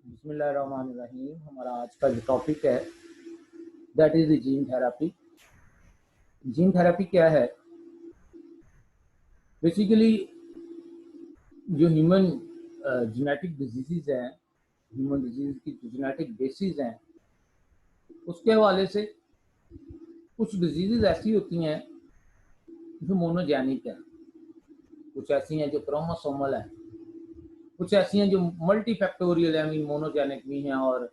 बिस्मिल्लाहिर्रहमानिर्रहीम। हमारा आज का जो टॉपिक है that is the gene therapy. Gene therapy क्या है? बेसिकली जो ह्यूमन जेनेटिक डिजीज़ हैं, ह्यूमन डिजीज़ की जो जेनेटिक बेसिस हैं, उसके हवाले से कुछ डिजीज़ ऐसी होती हैं जो मोनोजेनिक हैं, कुछ ऐसी हैं जो क्रोमोसोमल हैं, कुछ ऐसी हैं जो मल्टी फैक्टोरियल है, मीन मोनोजेनिक भी हैं और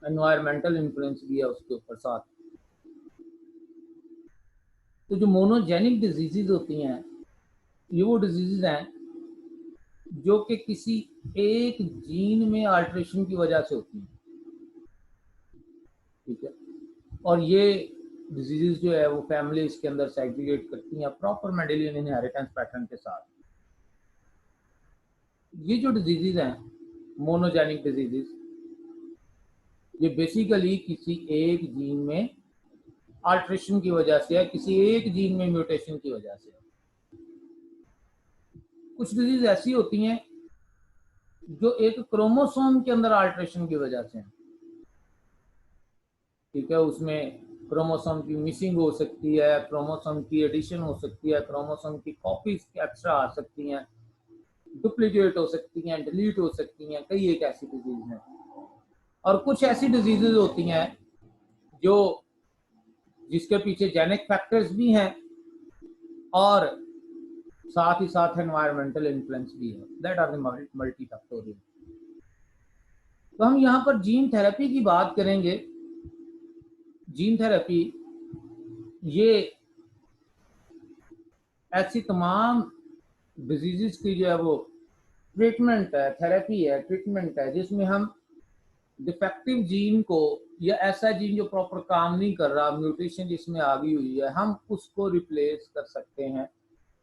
एनवायरमेंटल इन्फ्लुएंस भी है उसके ऊपर साथ। तो जो मोनोजेनिक डिजीज़ होती हैं, ये वो डिजीज़ हैं जो कि किसी एक जीन में अल्टरेशन की वजह से होती हैं, ठीक है। और ये डिजीज़ जो है वो फैमिली इसके अंदर सेग्रीगेट करती हैं प्रॉपर मेंडेलियन इनहेरिटेंस पैटर्न के साथ। ये जो डिजीज़ हैं मोनोजेनिक डिजीज़, ये बेसिकली किसी एक जीन में अल्टरेशन की वजह से है, किसी एक जीन में म्यूटेशन की वजह से है। कुछ डिजीज़ ऐसी होती हैं जो एक क्रोमोसोम के अंदर अल्टरेशन की वजह से है, ठीक है। उसमें क्रोमोसोम की मिसिंग हो सकती है, क्रोमोसोम की एडिशन हो सकती है, क्रोमोसोम की कॉपीज एक्स्ट्रा आ सकती हैं, डुप्लीकेट हो सकती हैं, डिलीट हो सकती हैं, कई एक ऐसी डिजीज हैं। और कुछ ऐसी डिजीजेज होती हैं जो जिसके पीछे जेनेटिक फैक्टर्स भी हैं और साथ ही साथ एनवायरमेंटल इन्फ्लुएंस भी है, that are the multi factorial. तो हम यहाँ पर जीन थेरेपी की बात करेंगे। जीन थेरेपी ये ऐसी तमाम डिजीजेस की जो है वो ट्रीटमेंट है, थेरेपी है, ट्रीटमेंट है, जिसमें हम डिफेक्टिव जीन को या ऐसा जीन जो प्रॉपर काम नहीं कर रहा, म्यूटेशन जिसमें आ गई हुई है, हम उसको रिप्लेस कर सकते हैं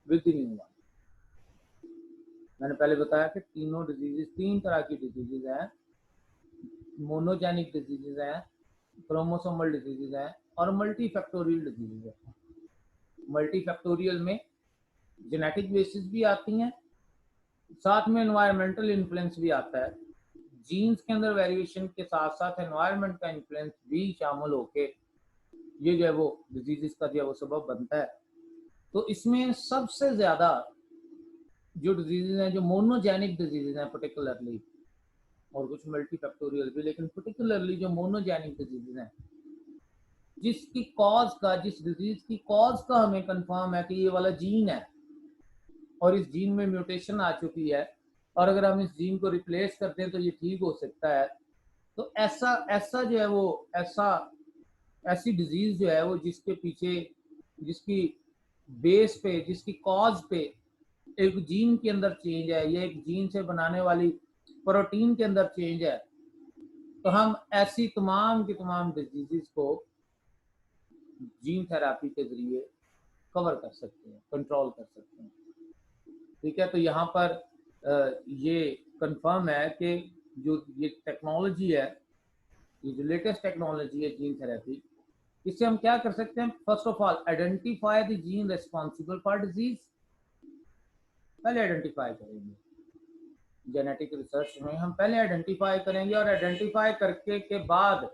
विद द न्यू वन। मैंने पहले बताया कि तीनों डिजीजेस, तीन तरह की डिजीजेस हैं, मोनोजेनिक डिजीजेस हैं, क्रोमोसोमल डिजीजेस हैं और मल्टी फैक्टोरियल डिजीजेस हैं। मल्टी फैक्टोरियल में जेनेटिक बेसिस भी आती हैं, साथ में एनवायरमेंटल इन्फ्लुएंस भी आता है। जीन्स के अंदर वेरिएशन के साथ साथ एनवायरनमेंट का इन्फ्लुएंस भी शामिल होके ये जो है वो डिजीजेस का जो है वो सबब बनता है। तो इसमें सबसे ज्यादा जो डिजीजेज हैं, जो मोनोजेनिक डिजीजेज हैं पर्टिकुलरली, और कुछ मल्टी फैक्टोरियल भी, लेकिन पर्टिकुलरली जो मोनोजेनिक डिजीजेज हैं, जिसकी कॉज का, जिस डिजीज की कॉज का हमें कंफर्म है कि ये वाला जीन है और इस जीन में म्यूटेशन आ चुकी है और अगर हम इस जीन को रिप्लेस कर दें तो ये ठीक हो सकता है। तो ऐसा ऐसा जो है वो ऐसा ऐसी डिजीज जो है वो जिसके पीछे, जिसकी बेस पे, जिसकी कॉज पे एक जीन के अंदर चेंज है या एक जीन से बनाने वाली प्रोटीन के अंदर चेंज है, तो हम ऐसी तमाम की तमाम डिजीजेस को जीन थेरापी के जरिए कवर कर सकते हैं, कंट्रोल कर सकते हैं, ठीक है। तो यहाँ पर ये कंफर्म है कि जो ये टेक्नोलॉजी है, ये जो लेटेस्ट टेक्नोलॉजी है जीन थेरेपी, इससे हम क्या कर सकते हैं? First of all identify the gene responsible for disease, पहले आइडेंटिफाई करेंगे। जेनेटिक रिसर्च में हम पहले आइडेंटिफाई करेंगे और आइडेंटिफाई करके के बाद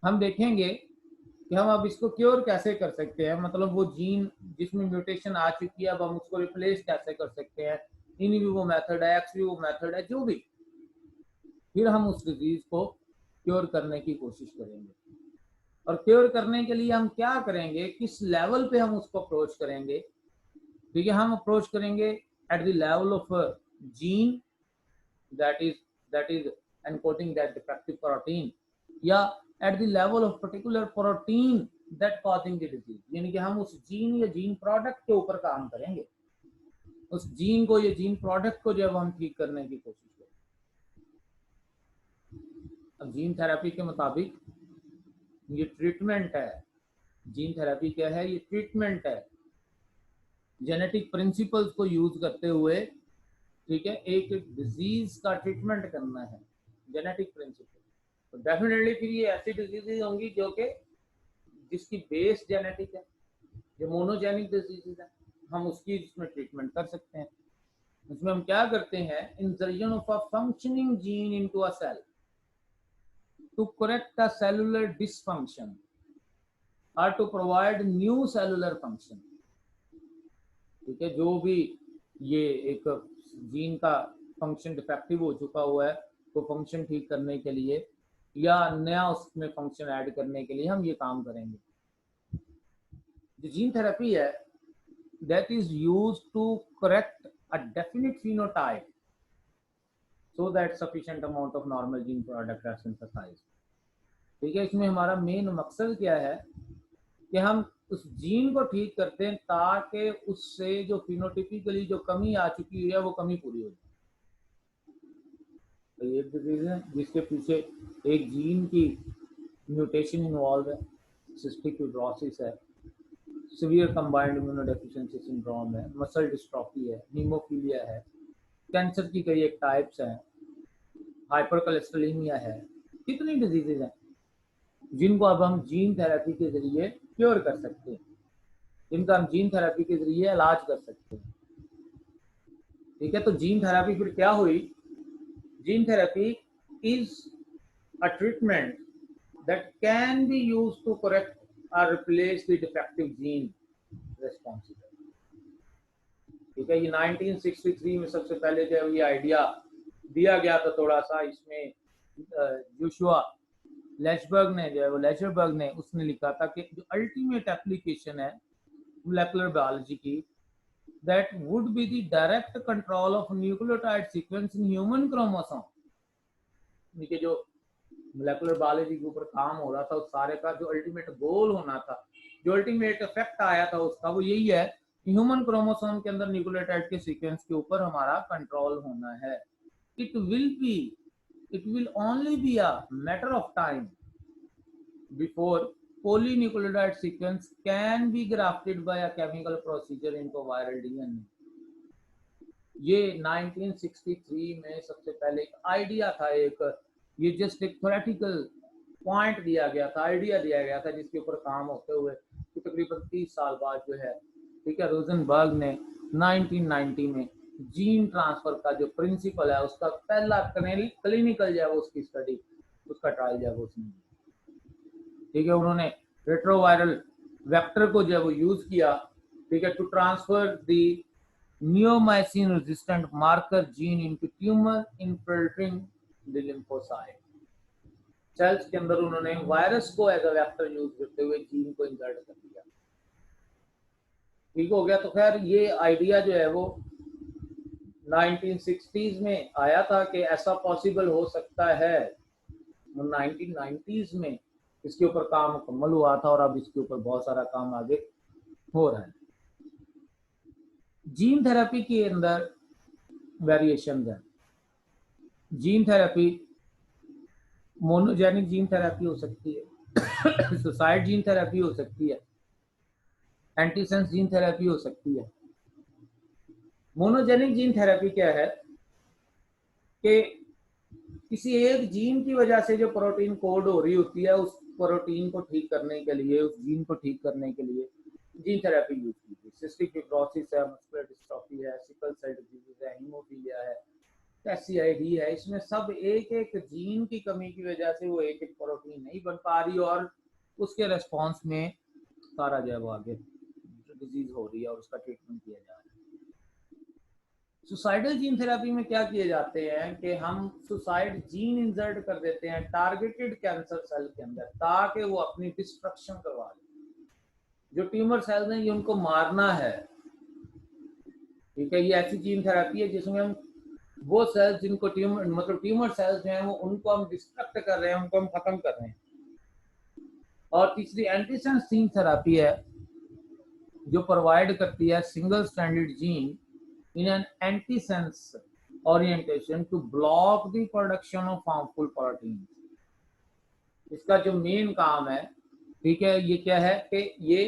हम देखेंगे कि हम अब इसको क्योर कैसे कर सकते हैं, मतलब वो जीन जिसमें म्यूटेशन आ चुकी है अब हम उसको रिप्लेस कैसे कर सकते हैं, इन विवो मेथड है, एक्स विवो मेथड है, जो भी, फिर हम उस डिजीज को क्योर करने की कोशिश करेंगे। और क्योर करने के लिए हम क्या करेंगे, किस लेवल पे हम उसको अप्रोच करेंगे? ठीक है, हम अप्रोच करेंगे at the level of gene that is that is encoding that defective protein, या at the level of particular protein that causing the disease, यानी कि हम उस जीन या जीन प्रोडक्ट के ऊपर काम करेंगे, उस जीन को या जीन प्रोडक्ट को जब हम ठीक करने की कोशिश करें। अब जीन थेरेपी के मुताबिक ये ट्रीटमेंट है। जीन थेरेपी क्या है? ये ट्रीटमेंट है, जेनेटिक प्रिंसिपल्स को यूज करते हुए, ठीक है, एक डिजीज का ट्रीटमेंट करना है, जेनेटिक प्रिंसिपल। तो डेफिनेटली फिर ये ऐसी डिजीजेज होंगी जो कि जिसकी बेस जेनेटिक है, जो मोनोजेनिक डिजीजेज है, हम उसकी इसमें ट्रीटमेंट कर सकते हैं। इसमें हम क्या करते हैं, insertion of a functioning gene into a cell to correct a cellular dysfunction और to provide new cellular function. ठीक है, जो भी ये एक जीन का फंक्शन डिफेक्टिव हो चुका हुआ है तो फंक्शन ठीक करने के लिए या नया उसमें फंक्शन ऐड करने के लिए हम ये काम करेंगे। जो जीन थेरेपी है that is used to correct a definite phenotype so that sufficient amount of normal gene product are synthesized। ठीक है, इसमें हमारा मेन मकसद क्या है कि हम उस जीन को ठीक करते हैं ताकि उससे जो फिनोटिपिकली जो कमी आ चुकी है वो कमी पूरी हो जाए। तो एक डिजीज है जिसके पीछे एक जीन की म्यूटेशन इन्वॉल्व है, सिस्टिक फिब्रोसिस है, सीवियर कंबाइंड इम्यूनोडेफिशिएंसी सिंड्रोम है, मसल डिस्ट्रॉफी है, हीमोफीलिया है, कैंसर की कई एक टाइप्स हैं, हाइपर कोलेस्ट्रोलिमिया है, कितनी डिजीजेज हैं जिनको अब हम जीन थेरेपी के जरिए क्योर कर सकते हैं, जिनका हम जीन थेरेपी के जरिए इलाज कर सकते हैं। ठीक है, तो जीन थेरेपी फिर क्या हुई? Gene therapy is a treatment that can be used to correct or replace the defective gene responsible। ठीक है, ये 1963 में सबसे पहले जब ये आइडिया दिया गया था थोड़ा सा, इसमें जोशुआ लेशबर्ग ने जो है वो लेशबर्ग ने उसने लिखा था कि जो अल्टीमेट एप्लीकेशन है मोलेकुलर बायोलॉजी की, that would be the direct control of nucleotide sequence in human chromosome। कि जो मोलेकुलर बायोलॉजी के ऊपर काम हो रहा था उस सारे का जो अल्टीमेट गोल होना था, जो अल्टीमेट इफेक्ट आया था उसका, वो यही है कि ह्यूमन क्रोमोसोम के अंदर न्यूक्लियोटाइड के सीक्वेंस के ऊपर हमारा कंट्रोल होना है। It will only be a matter of time before polynucleotide sequence can be grafted by a chemical procedure into viral DNA। ये 1963 में सबसे पहले एक आइडिया था, एक ये जस्ट एक थ्योरेटिकल पॉइंट दिया गया था, आइडिया दिया गया था जिसके ऊपर काम होते हुए तो तकरीबन 30 साल बाद जो है, ठीक है, रोजनबर्ग ने 1990 में जीन ट्रांसफर का जो प्रिंसिपल है उसका पहला क्लिनिकल जो है वो उसकी स्टडी, उसका ट्रायल जो है वो उसने, ठीक है, उन्होंने रेट्रोवायरल वेक्टर को जो है वो यूज किया, ठीक है, to transfer the neomycin resistant marker gene into tumour infiltrating the lymphocyte. Cells के अंदर उन्होंने वायरस को एज अ वेक्टर यूज करते हुए जीन को इंसर्ट कर दिया। ठीक हो गया। तो खैर ये आइडिया जो है वो 1960s में आया था कि ऐसा पॉसिबल हो सकता है, 1990s में इसके ऊपर काम मुकम्मल हुआ था और अब इसके ऊपर बहुत सारा काम आगे हो रहा है। जीन थेरेपी के अंदर वेरिएशन है। Gene therapy monogenic gene therapy हो सकती है, सुसाइड जीन थेरेपी हो सकती है, एंटीसेंस जीन थेरेपी हो सकती है। मोनोजेनिक जीन थेरेपी क्या है कि किसी एक जीन की वजह से जो प्रोटीन कोड हो रही होती है उस प्रोटीन को ठीक करने के लिए, उस जीन को ठीक करने के लिए जीन थेरेपी यूज की थी। सिस्टिक फिब्रोसिस है, मस्कुलर डिस्ट्रॉफी है, सिकल सेल डिजीज है, हीमोफीलिया है, SCID है, इसमें सब एक एक जीन की कमी की वजह से वो एक एक प्रोटीन नहीं बन पा रही और उसके रेस्पॉन्स में सारा जो है वो आगे डिजीज हो रही है और उसका ट्रीटमेंट किया जा रहा है। सुसाइडल जीन थेरेपी में क्या किए जाते हैं कि हम सुसाइड जीन इंसर्ट कर देते हैं टारगेटेड कैंसर सेल के अंदर ताकि वो अपनी डिस्ट्रक्शन करवा ले। जो ट्यूमर सेल्स हैं ये उनको मारना है, ठीक है, ये ऐसी जीन थेरेपी है जिसमें हम वो सेल्स जिनको ट्यूमर मतलब ट्यूमर सेल्स जो हैं वो उनको हम डिस्ट्रक्ट कर रहे हैं, उनको हम खत्म कर रहे हैं। और तीसरी एंटीसेंस जीन थेरेपी है जो प्रोवाइड करती है single standard gene in an antisense orientation to block the production of harmful proteins। इसका जो मेन काम है, ठीक है, ये क्या है कि ये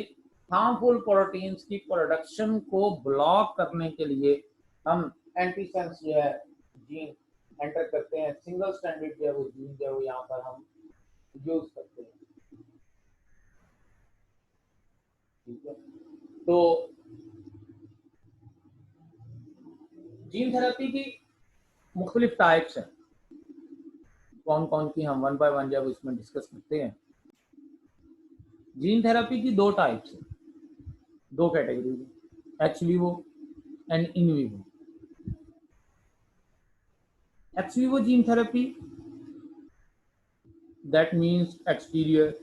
हार्मफुल प्रोटीन्स की प्रोडक्शन को ब्लॉक करने के लिए हम एंटीसेंस जो है जीन एंटर करते हैं, सिंगल स्टैंडर्ड जो है वो जीन जो है वो यहाँ पर हम यूज करते हैं। ठीक है, तो जीन थेरेपी की मुख्तलिफ टाइप्स हैं, कौन कौन की हम वन बाय वन जब इसमें डिस्कस करते हैं। जीन थेरेपी की दो टाइप्स हैं, दो category, x Vivo and in vivo. X vivo gene therapy, that means exterior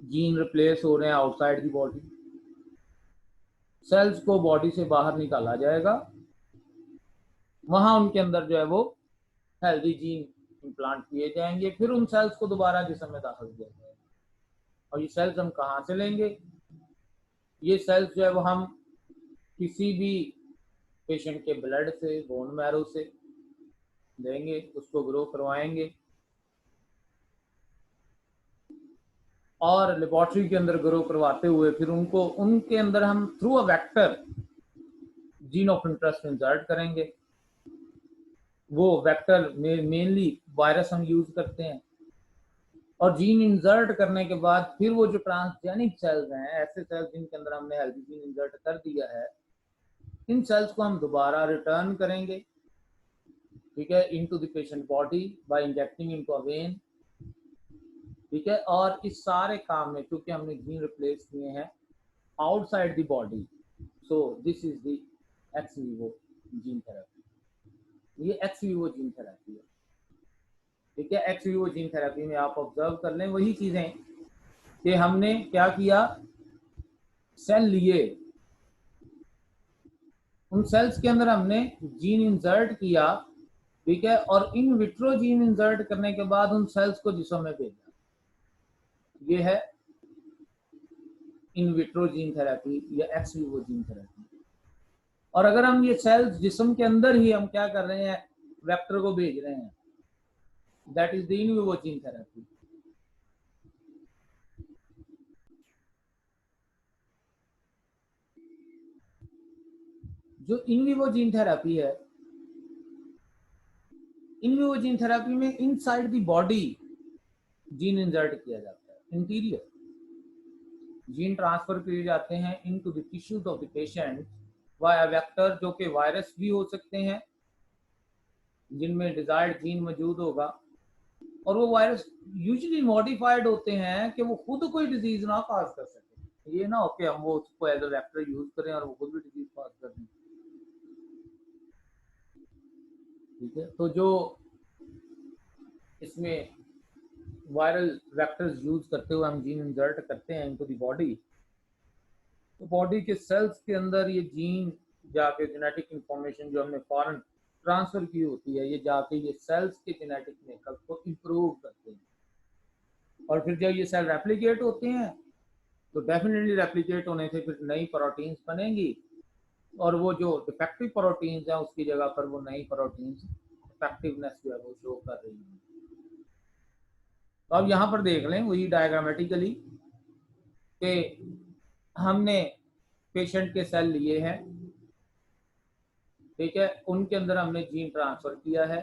gene replace हो रहे हैं आउटसाइड दी बॉडी, सेल्स को बॉडी से बाहर निकाला जाएगा, वहां उनके अंदर जो है वो हेल्दी जीन इम्प्लांट किए जाएंगे, फिर उन सेल्स को दोबारा जिस्म में दाखिल किया जाएगा। और ये सेल्स हम कहाँ से लेंगे? ये सेल्स जो है वो हम किसी भी पेशेंट के ब्लड से, बोन मैरो से लेंगे, उसको ग्रो करवाएंगे और लेबोरेटरी के अंदर ग्रो करवाते हुए फिर उनको उनके अंदर हम through a vector gene of interest insert करेंगे। वो वेक्टर में मेनली वायरस हम यूज करते हैं, और जीन इंसर्ट करने के बाद फिर वो जो ट्रांसजेनिक सेल्स हैं, ऐसे सेल्स जिनके अंदर हमने हेल्दी जीन इंसर्ट कर दिया है, इन सेल्स को हम दोबारा रिटर्न करेंगे, ठीक है, into the patient body by injecting into a when, ठीक है। और इस सारे काम में क्योंकि हमने जीन रिप्लेस किए हैं outside the body, so this is the x vivo gene therapy. ये एक्स वीवो जीन थेरेपी है, ठीक है। एक्स वीवो जीन थेरेपी में आप ऑब्जर्व कर लें वही चीजें कि हमने क्या किया, सेल लिए, उन सेल्स के अंदर हमने जीन इंसर्ट किया, ठीक है, और इन विट्रो जीन इंसर्ट करने के बाद उन सेल्स को जिस्म में भेजा। ये है इन विट्रो जीन थेरेपी या एक्स वीवो जीन थेरेपी। और अगर हम ये सेल्स जिस्म के अंदर ही हम क्या कर रहे हैं, वेक्टर को भेज रहे हैं, that is the in vivo gene therapy. जो इन विवो जीन थेरेपी है, इन विवो जीन थेरेपी में inside the body gene insert किया जाता है, इंटीरियर जीन ट्रांसफर किए जाते हैं into the tissues of the patient via vector, जो कि वायरस भी हो सकते हैं जिनमें डिजायर्ड जीन मौजूद होगा, और वो वायरस यूजुअली मॉडिफाइड होते हैं कि वो खुद कोई डिजीज ना कॉज कर सके। ये ना हो कि हम वो उसको एज अ वेक्टर यूज करें और वो खुद भी डिजीज कॉज कर दें, ठीक है। तो जो इसमें वायरल वेक्टर्स यूज करते हुए हम जीन इंसर्ट करते हैं इनटू द बॉडी, तो बॉडी के सेल्स के अंदर ये जीन जाके जेनेटिक इंफॉर्मेशन जो हमने फॉरन ट्रांसफर की होती है, ये जाके ये सेल्स के जेनेटिक मेकअप को इम्प्रूव करते हैं, और फिर जब ये सेल रेप्लिकेट होते हैं तो डेफिनेटली रेप्लिकेट होने से फिर नई प्रोटीन्स बनेंगी, और वो जो डिफेक्टिव प्रोटीन्स हैं उसकी जगह पर वो नई प्रोटीन्स इफेक्टिवनेस जो है वो शो कर रही है। तो अब यहाँ पर देख लें वही डायग्रामेटिकली कि हमने पेशेंट के सेल लिए हैं, ठीक है, उनके अंदर हमने जीन ट्रांसफर किया है,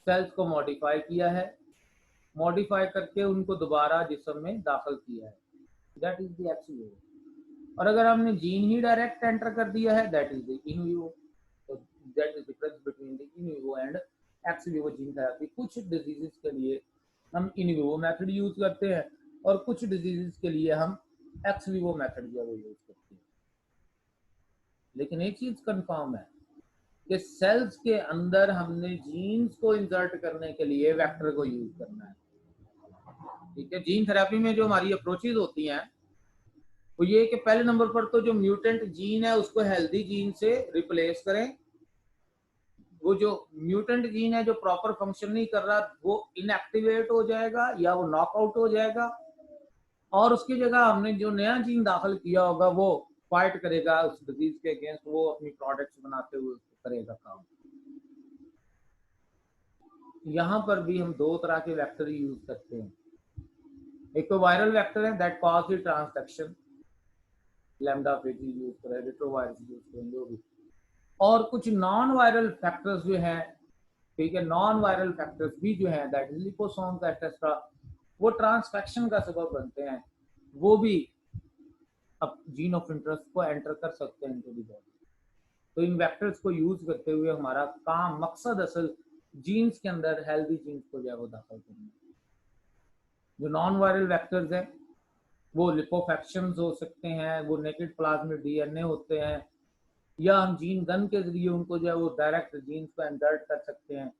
सेल्स को मॉडिफाई किया है, मॉडिफाई करके उनको दोबारा जिस्म में दाखिल किया है, that is the x Vivo. और अगर हमने जीन ही डायरेक्ट एंटर कर दिया है, that is the in vivo. तो that is difference between the in vivo and ex vivo gene therapy. कुछ डिजीजेस के लिए हम इन वीवो मेथड यूज करते हैं और कुछ डिजीजेस के लिए हम एक्स वीवो मेथड जो है वो यूज करते हैं। लेकिन एक चीज कंफर्म है कि सेल्स के अंदर हमने जीन्स को इंसर्ट करने के लिए वेक्टर को यूज करना है, ठीक है। जीन थेरेपी में जो हमारी अप्रोचेज होती हैं वो ये कि पहले नंबर पर तो जो म्यूटेंट जीन है उसको हेल्दी जीन से रिप्लेस करें, वो जो म्यूटेंट जीन है जो प्रॉपर फंक्शन नहीं कर रहा वो इनएक्टिवेट हो जाएगा या वो नॉकआउट हो जाएगा, और उसकी जगह हमने जो नया जीन दाखिल किया होगा वो फाइट करेगा उस डिजीज के अगेंस्ट, वो अपनी प्रोडक्ट्स बनाते हुए करेगा काम। यहाँ पर भी हम दो तरह के वेक्टर यूज करते हैं, एक तो वायरल वेक्टर है that cause the transduction, lambda phage use करें, रेट्रोवायरस यूज करें, जो भी, और कुछ नॉन वायरल फैक्टर्स जो हैं, ठीक है, नॉन वायरल फैक्टर्स भी जो हैं दैट इज लिपोसोम्स एक्सेट्रा, वो ट्रांसफेक्शन का सबब बनते हैं, वो भी अब जीन ऑफ इंटरेस्ट को एंटर कर सकते हैं इनटू द बॉडी। तो इन वेक्टर्स को यूज करते हुए हमारा काम मकसद असल जीन्स के अंदर हेल्दी जीन्स को जो है वो दाखिल करना। जो नॉन वायरल वेक्टर्स है वो लिपोफैक्शंस हो सकते हैं, वो नेकेड प्लाज्मिड डीएनए होते हैं, या हम जीन गन के जरिए उनको जो है वो डायरेक्ट जीन्स को इंसर्ट कर सकते हैं।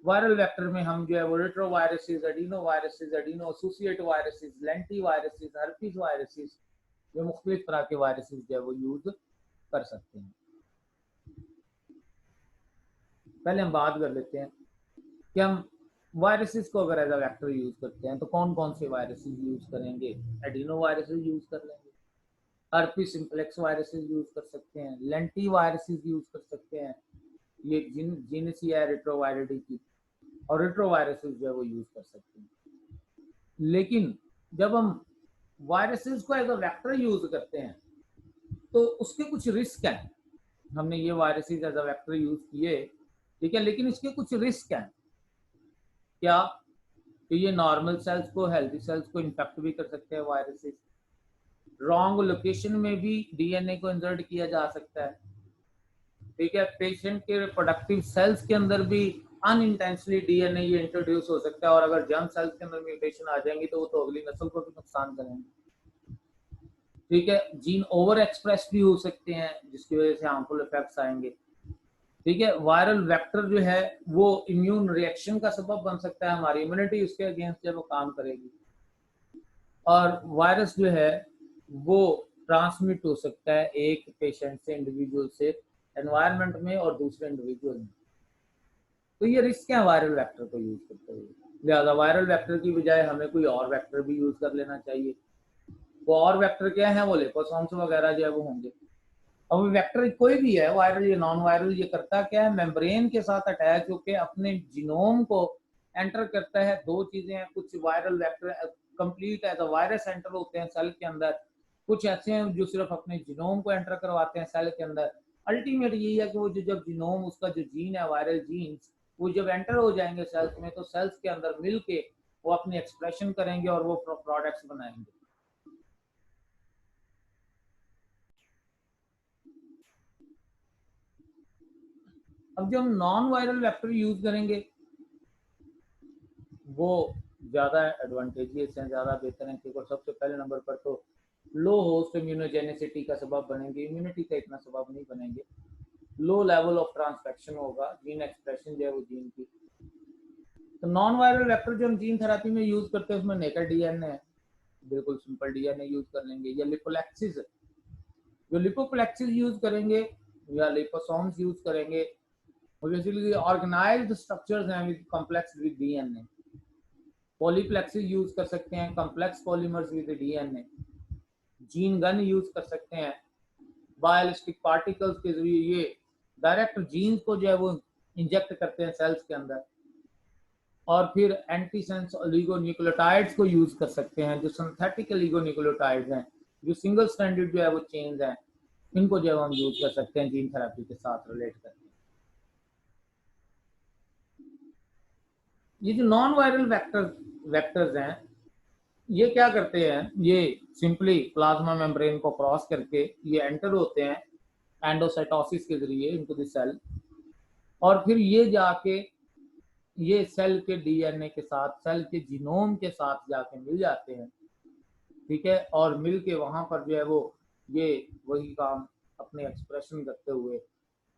वायरल वेक्टर में हम जो है वो retroviruses, adeno viruses, adeno associate viruses, lenti viruses, herpes viruses, जो मुख्तलिफ तरह के वायरसेस जो है वो यूज कर सकते हैं। पहले हम बात कर लेते हैं कि हम वायरसेस को अगर एज अ वेक्टर यूज करते हैं तो कौन कौन से वायरसेस यूज करेंगे। एडिनो वायरसेस यूज कर लेंगे, हर्पीज सिंप्लेक्स वायरसेस यूज कर सकते हैं, लेंटी वायरसेस यूज कर सकते हैं, ये जीनस है रेट्रोवायरिडी की, और रेट्रोवायरसेस जो है वो यूज कर सकते हैं। लेकिन जब हम वायरसेस को एज अ वेक्टर यूज करते हैं तो उसके कुछ रिस्क हैं। हमने ये viruses as a vector use किए, ठीक है, लेकिन इसके कुछ रिस्क हैं। क्या? कि ये नॉर्मल सेल्स को, हेल्दी सेल्स को इन्फेक्ट भी कर सकते हैं वायरसेस। रॉन्ग लोकेशन में भी डीएनए को इंसर्ट किया जा सकता है, ठीक है। पेशेंट के प्रोडक्टिव सेल्स के अंदर भी अनइंटेंशनली डीएनए ये इंट्रोड्यूस हो सकता है, और अगर जर्म सेल्स के अंदर म्यूटेशन आ जाएंगी तो वो तो अगली नस्ल को भी नुकसान करेंगे, ठीक है। जीन ओवर एक्सप्रेस भी हो सकते हैं जिसकी वजह से हार्मफुल इफेक्ट्स आएंगे, ठीक है। वायरल वेक्टर जो है वो इम्यून रिएक्शन का सबब बन सकता है, हमारी इम्यूनिटी उसके अगेंस्ट जब वो काम करेगी, और वायरस जो है वो ट्रांसमिट हो सकता है एक पेशेंट से, इंडिविजुअल से एनवायरनमेंट में और दूसरे इंडिविजुअल में। तो ये रिस्क है वायरल वेक्टर को यूज करते हुए। लिहाजा वायरल वेक्टर की बजाय हमें कोई और वेक्टर भी यूज कर लेना चाहिए। वो और वेक्टर क्या है? वो लिपोसोम्स वगैरह जो है वो होंगे। अब वेक्टर कोई भी है, वायरल या नॉन वायरल, ये करता क्या है? मेम्ब्रेन के साथ अटैच होकर अपने जीनोम को एंटर करता है। दो चीजें हैं, कुछ viral vector complete as a virus enter होते हैं सेल के अंदर, कुछ ऐसे हैं जो सिर्फ अपने जीनोम को एंटर करवाते हैं सेल के अंदर। अल्टीमेट यही है कि वो जो जब जीनोम, उसका जो जीन है, वायरल जीन्स, वो जब एंटर हो जाएंगे सेल्स में तो सेल्स के अंदर मिलके वो अपनी एक्सप्रेशन करेंगे और वो प्रोडक्ट्स बनाएंगे। अब जो हम नॉन वायरल वेक्टर यूज करेंगे वो ज़्यादा एडवांटेजियस हैं, ज़्यादा बेहतर हैं, क्योंकि सबसे पहले नंबर पर तो लो होस्ट इम्यूनोजेनिसिटी का सबब बनेंगे, इम्यूनिटी का इतना सबब नहीं बनेंगे। लो लेवल ऑफ ट्रांसफेक्शन होगा, जीन एक्सप्रेशन जो है वो जीन की। तो नॉन वायरल वेक्टर जो हम जीन थेरेपी में यूज करते हैं उसमें नेकेड डीएनए है, बिल्कुल सिंपल डीएनए यूज कर लेंगे, या लिपोलेक्सिस, जो लिपोप्लेक्सिस यूज करेंगे या लिपोसोम्स यूज करेंगे, बेसिकली ऑर्गेनाइज्ड स्ट्रक्चर्स हैं with complex with DNA. Polyplexes use कर सकते हैं, complex polymers with DNA. Gene gun use कर सकते हैं, बायोलिस्टिक पार्टिकल्स के जरिए ये डायरेक्ट जीन्स को जो है वो इंजेक्ट करते हैं सेल्स के अंदर। और फिर एंटीसेंस ओलिगोन्यूक्लियोटाइड्स को यूज कर सकते हैं, जो सिंथेटिक ओलिगोन्यूक्लियोटाइड्स हैं, जो सिंगल स्ट्रैंडेड जो है वो चेन्स हैं, इनको जो है हम यूज कर सकते हैं जीन थेरेपी के साथ रिलेट करके। ये जो नॉन वायरल वेक्टर्स हैं ये क्या करते हैं? ये सिंपली प्लाज्मा मेम्ब्रेन को क्रॉस करके ये एंटर होते हैं एंडोसाइटोसिस के जरिए इनटू द सेल, और फिर ये जाके ये सेल के डीएनए के साथ, सेल के जीनोम के साथ जाके मिल जाते हैं, ठीक है। और मिल के वहां पर जो है वो ये वही काम अपने एक्सप्रेशन करते हुए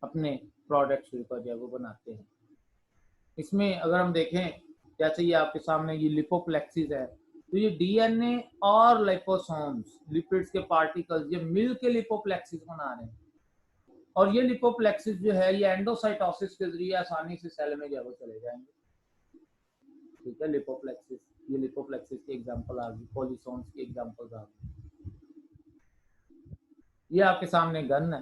अपने प्रोडक्ट्स का जो है वो बनाते हैं। इसमें अगर हम देखें, जैसे ये आपके सामने ये लिपोप्लेक्सिस है, तो ये डीएनए और लिपोसोम्स, लिपिड्स के पार्टिकल्स, ये मिल के लिपोप्लेक्सिस बना रहे हैं, और ये लिपोप्लेक्सिस जो है ये एंडोसाइटोसिस के जरिए आसानी से सेल में जो है वो चले जाएंगे, ठीक है। लिपोप्लेक्सिस, ये लिपोप्लेक्सिस की एग्जांपल आ गई, पॉलीसोम्स की एग्जांपल आ गई। ये आपके सामने गन है,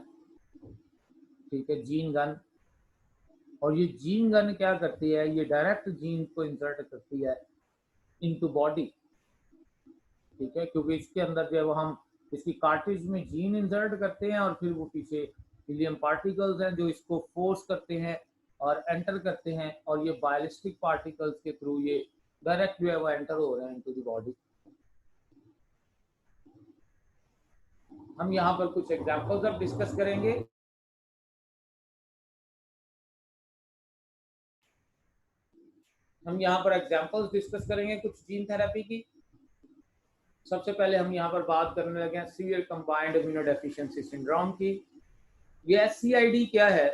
ठीक है, जीन गन। और ये जीन गन क्या करती है? ये डायरेक्ट जीन को इंसर्ट करती है इनटू बॉडी, ठीक है, क्योंकि इसके अंदर जो है वो हम इसकी कार्ट्रिज में जीन इंसर्ट करते हैं और फिर वो पीछे हीलियम पार्टिकल्स हैं जो इसको फोर्स करते हैं और एंटर करते हैं, और ये बायोलिस्टिक पार्टिकल्स के थ्रू ये डायरेक्ट जो है वो एंटर हो रहे हैं इनटू द बॉडी। हम यहाँ पर कुछ एग्जांपल्स अब डिस्कस करेंगे। हम यहाँ पर एग्जांपल्स डिस्कस करेंगे कुछ जीन थेरेपी की। सबसे पहले हम यहाँ पर बात करने लगे हैं सीवियर कंबाइंड इम्यूनोडेफिशिएंसी सिंड्रोम की। ये SCID क्या है?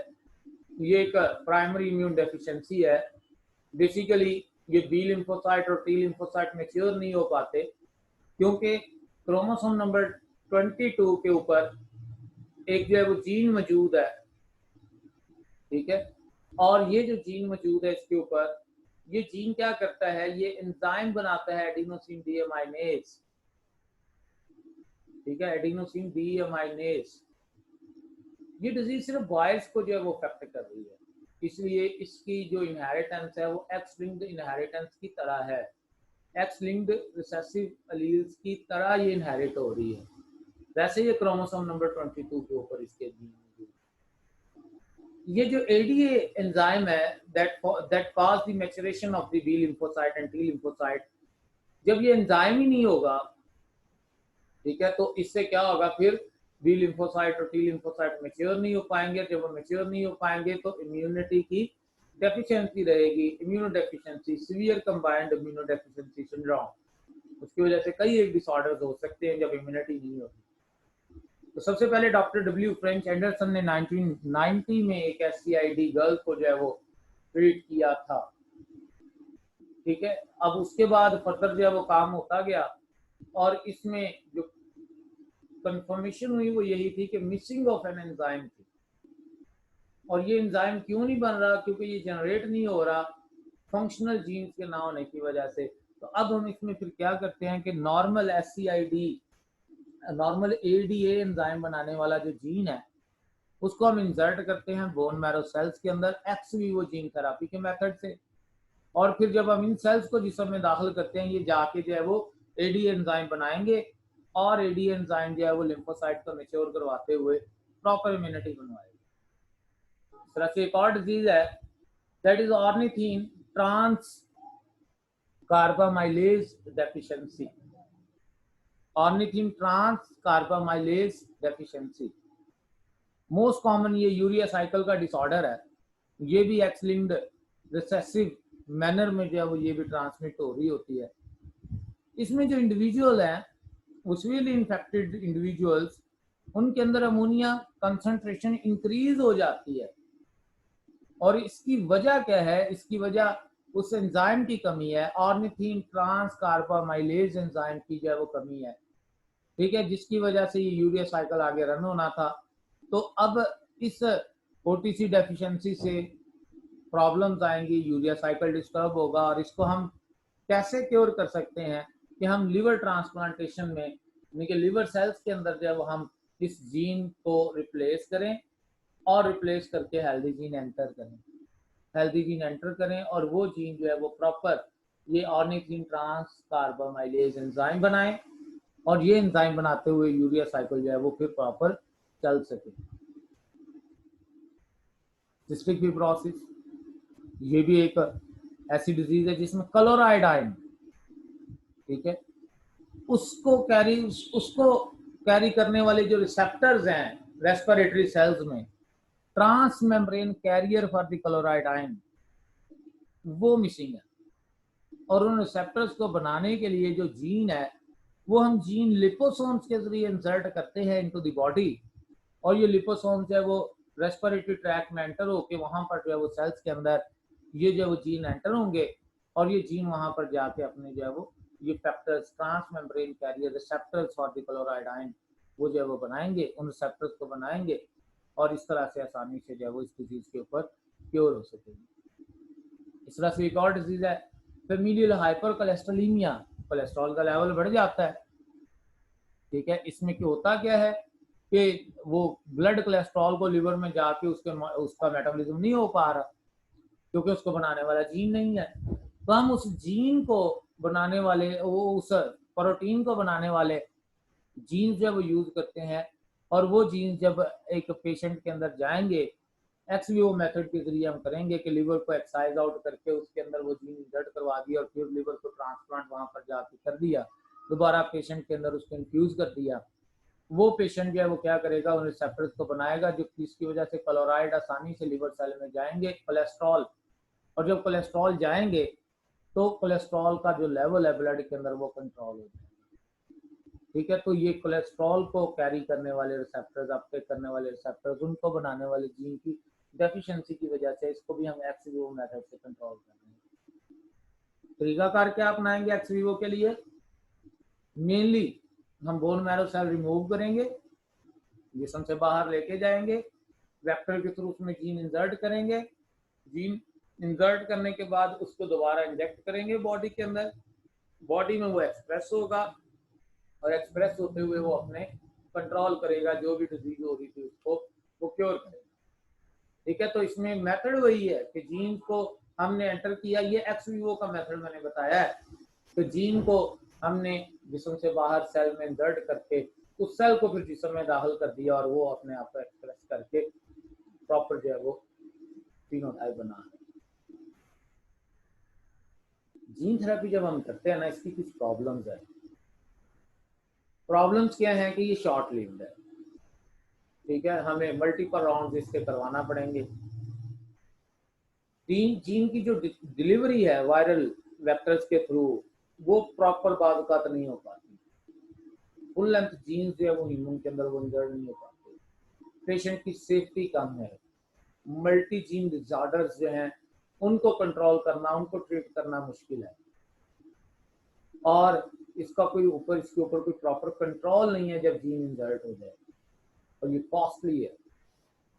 ये एक प्राइमरी इम्यून डेफिशिएंसी है। बेसिकली ये बी लिम्फोसाइट और टी लिम्फोसाइट मैच्योर नहीं हो पाते क्योंकि क्रोमोसोम नंबर 22 के ऊपर एक जो है वो जीन मौजूद है, ठीक है। और ये जो जीन मौजूद है इसके ऊपर, ये जीन क्या करता है, ये एंजाइम बनाता है एडिनोसिन डीएमाइनेज, ठीक है, एडिनोसिन डीएमाइनेज। ये डिजीज सिर्फ बॉयज को जो है वो अफेक्ट कर रही है, इसलिए इसकी जो इनहेरिटेंस है वो एक्स लिंक्ड इनहेरिटेंस की तरह है, एक्स लिंक्ड रिसेसिव एलील्स की तरह ये इनहेरिट हो रही है। वैसे ये क्रोमोसोम नंबर 22 के ऊपर इसके जीन, ये जो ADA एंजाइम है that cause the maturation of the B lymphocyte and T lymphocyte, जब ये एंजाइम ही नहीं होगा, ठीक है, तो इससे क्या होगा, फिर बी लिम्फोसाइट और टी लिम्फोसाइट मैच्योर नहीं हो पाएंगे। जब वो मैच्योर नहीं हो पाएंगे तो इम्यूनिटी की डेफिशिएंसी रहेगी, immuno deficiency, severe combined immuno deficiency syndrome. उसकी वजह से कई एक डिसऑर्डर्स हो सकते हैं जब इम्यूनिटी नहीं होती। तो सबसे पहले डॉक्टर डब्ल्यू फ्रेंच एंडरसन ने 1990 में एक SCID गर्ल को जो है वो ट्रीट किया था, ठीक है। अब उसके बाद फर्दर जो है वो काम होता गया और इसमें जो कंफर्मेशन हुई वो यही थी कि मिसिंग ऑफ एन एंजाइम थी। और ये एंजाइम क्यों नहीं बन रहा? क्योंकि ये जनरेट नहीं हो रहा फंक्शनल जीन्स के ना होने की वजह से। तो अब हम इसमें फिर क्या करते हैं कि normal SCID, normal ADA enzyme बनाने वाला जो जीन है उसको हम इंसर्ट करते हैं बोन मैरो सेल्स के अंदर एक्स वीवो जीन थेरापी के मेथड से। और फिर जब हम इन सेल्स को जिस्म में दाखिल करते हैं, ये जाके जो है वो ADA एंजाइम बनाएंगे और ADA एंजाइम जो है वो लिम्फोसाइट को मैच्योर करवाते हुए प्रॉपर इम्यूनिटी बनवाएगा। इस तरह से एक और डिजीज है that is ornithine transcarbamylase deficiency. Ornithine transcarbamylase deficiency most common ये यूरिया साइकिल का डिसऑर्डर है। ये भी एक्स लिंक्ड रिसेसिव मैनर में जो है वो ये भी ट्रांसमिट हो रही होती है। इसमें जो इंडिविजुअल है वो सीवियरली इन्फेक्टेड इंडिविजुअल्स, उनके अंदर अमोनिया कंसंट्रेशन इंक्रीज हो जाती है। और इसकी वजह क्या है? इसकी वजह उस एंजाइम की कमी है, ऑर्निथीन ट्रांस कार्बामाइलेज एंजाइम की जो है वो कमी है, ठीक है, जिसकी वजह से ये यूरिया साइकिल आगे रन होना था। तो अब इस OTC डेफिशिएंसी से प्रॉब्लम्स आएंगी, यूरिया साइकिल डिस्टर्ब होगा। और इसको हम कैसे क्योर कर सकते हैं कि हम लिवर ट्रांसप्लांटेशन में, यानी कि लिवर सेल्स के अंदर जो है वो हम इस जीन को रिप्लेस करें और रिप्लेस करके हेल्दी जीन एंटर करें, हेल्दी जीन एंटर करें और वो जीन जो है वो प्रॉपर ये ऑर्निथीन ट्रांस कार्बामाइलेज एंजाइम बनाए और ये एंजाइम बनाते हुए यूरिया साइकिल जो है वो फिर प्रॉपर चल सके। सिस्टिक फिब्रोसिस ये भी एक ऐसी डिजीज है जिसमें क्लोराइड आयन, ठीक है, उसको कैरी करने वाले जो रिसेप्टर्स हैं रेस्पिरेटरी सेल्स में, trans membrane carrier for the chloride ion, वो मिसिंग है। और उन रिसेप्टर्स को बनाने के लिए जो जीन है वो हम जीन लिपोसोम्स के जरिए इंसर्ट करते हैं इनटू द बॉडी। और ये लिपोसोम्स है वो रेस्पिरेटरी ट्रैक में एंटर होके वहां पर जो है वो सेल्स के अंदर ये जो वो जीन एंटर होंगे और ये जीन वहां पर जाके अपने जो है वो ये factors trans membrane carrier receptors for the chloride ion वो जो है वो बनाएंगे, उन रिसेप्टर्स को बनाएंगे और इस तरह से आसानी से जो है वो इस डिजीज के ऊपर क्योर हो सकेगी। इस तरह से एक और डिजीज है फेमिलियल हाइपर कोलेस्ट्रोलीमिया, कोलेस्ट्रॉल का लेवल बढ़ जाता है, ठीक है। इसमें क्या होता क्या है कि वो ब्लड कोलेस्ट्रॉल को लिवर में जाके उसका मेटाबॉलिज्म नहीं हो पा रहा क्योंकि उसको बनाने वाला जीन नहीं है। तो हम उस जीन को बनाने वाले, वो उस प्रोटीन को बनाने वाले जीन जो है वो यूज करते हैं। और वो जीन जब एक पेशेंट के अंदर जाएंगे एक्स वीओ मेथड के जरिए हम करेंगे कि लिवर को एक्साइज आउट करके उसके अंदर वो जीन इंसर्ट करवा दिया और फिर लिवर को ट्रांसप्लांट वहां पर जाके कर दिया, दोबारा पेशेंट के अंदर उसको इन्फ्यूज कर दिया। वो पेशेंट जो है वो क्या करेगा, उन रिसेप्टर्स को बनाएगा जो जिसकी वजह से क्लोराइड आसानी से लिवर सेल में जाएंगे, कोलेस्ट्रॉल। और जब कोलेस्ट्रॉल जाएंगे तो कोलेस्ट्रॉल का जो लेवल है ब्लड के अंदर वो कंट्रोल हो जाए। ठीक है, तो ये कोलेस्ट्रॉल को कैरी करने वाले रिसेप्टर्स, अपटेक करने वाले रिसेप्टर्स, उनको बनाने वाले जीन की डेफिशिएंसी की वजह से इसको भी हम एक्स वीवो मेथड से कंट्रोल कर रहे हैं। तरीकाकार क्या अपनाएंगे एक्स वीवो के लिए? मेनली हम बोन मैरो सेल रिमूव करेंगे, जिस्म से बाहर लेके जाएंगे, वेक्टर के थ्रू उसमें जीन इंसर्ट करेंगे, जीन इंसर्ट करने के बाद उसको दोबारा इंजेक्ट करेंगे बॉडी के अंदर, बॉडी में वो एक्सप्रेस होगा और एक्सप्रेस होते हुए वो अपने कंट्रोल करेगा, जो भी डिजीज हो रही थी उसको वो क्योर करेगा। ठीक है, तो इसमें मेथड वही है कि जीन को हमने एंटर किया, ये एक्स वीवो का मेथड मैंने बताया है। तो जीन को हमने जिस्म से बाहर सेल में इंसर्ट करके उस सेल को फिर जिस्म में दाखिल कर दिया और वो अपने आप को एक्सप्रेस करके प्रॉपर जो है वो फिनोटाइप बना है। जीन थेरेपी जब हम करते हैं ना, इसकी कुछ प्रॉब्लम्स है। प्रॉब्लम्स क्या है कि ये शॉर्ट लिव्ड है। ठीक है, हमें मल्टीपल राउंड इसके करवाना पड़ेंगे। जीन की जो डिलीवरी है वायरल वेक्टर्स के थ्रू वो प्रॉपर बात नहीं हो पाती। फुल लेंथ जीन जो है वो ह्यूमन के अंदर वो इंसर्ट नहीं हो पाते। पेशेंट की सेफ्टी कम है। मल्टी जीन डिसऑर्डर्स जो हैं उनको कंट्रोल करना, उनको ट्रीट करना मुश्किल है, और इसका कोई इसके ऊपर कोई प्रॉपर कंट्रोल नहीं है जब जीन इंसर्ट हो जाए, और ये कॉस्टली है।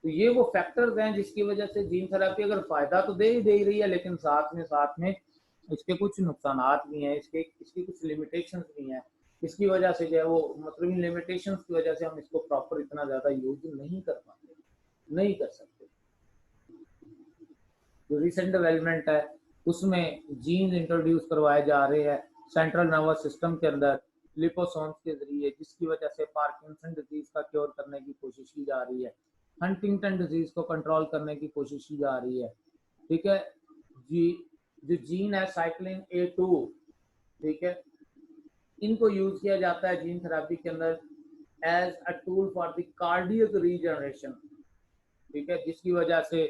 तो ये वो फैक्टर्स हैं जिसकी वजह से जीन थेरेपी अगर फायदा तो दे ही रही है, लेकिन साथ में इसके कुछ नुकसान भी हैं, इसकी कुछ लिमिटेशंस भी हैं। इसकी वजह से जो है वो मतलब इन लिमिटेशंस की वजह से हम इसको प्रॉपर इतना ज्यादा यूज नहीं कर पाते, नहीं कर सकते। जो रिसेंट डेवलपमेंट है उसमें जीन इंट्रोड्यूस करवाए जा रहे हैं सेंट्रल नर्वस सिस्टम के अंदर लिपोसोम्स के जरिए, जिसकी वजह से पार्किंसन डिजीज का क्योर करने की कोशिश की जा रही है, हंटिंगटन डिजीज को कंट्रोल करने की कोशिश की जा रही है। ठीक है जी, जो जीन है साइक्लिन A2, ठीक है, इनको यूज किया जाता है जीन थेरेपी के अंदर as a tool for the cardiac regeneration. ठीक है, जिसकी वजह से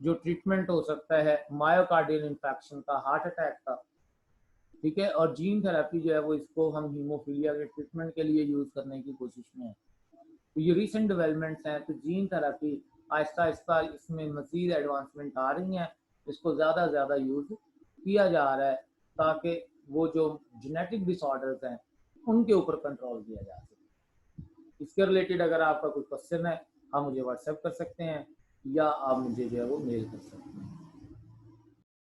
जो ट्रीटमेंट हो सकता है मायोकार्डियल इंफेक्शन का, हार्ट अटैक का। ठीक है, और जीन थेरेपी जो है वो इसको हम हीमोफीलिया के ट्रीटमेंट के लिए यूज करने की कोशिश में है। तो ये रिसेंट डेवलपमेंट्स हैं, तो जीन थेरेपी आहिस्ता आहिस्ता इसमें मजीद एडवांसमेंट आ रही हैं, इसको ज़्यादा से ज़्यादा यूज किया जा रहा है ताकि वो जो जेनेटिक डिसऑर्डर्स हैं उनके ऊपर कंट्रोल किया जा सके। इसके रिलेटेड अगर आपका कोई क्वेश्चन है आप मुझे व्हाट्सएप कर सकते हैं या आप मुझे जो है वो मेल कर सकते हैं।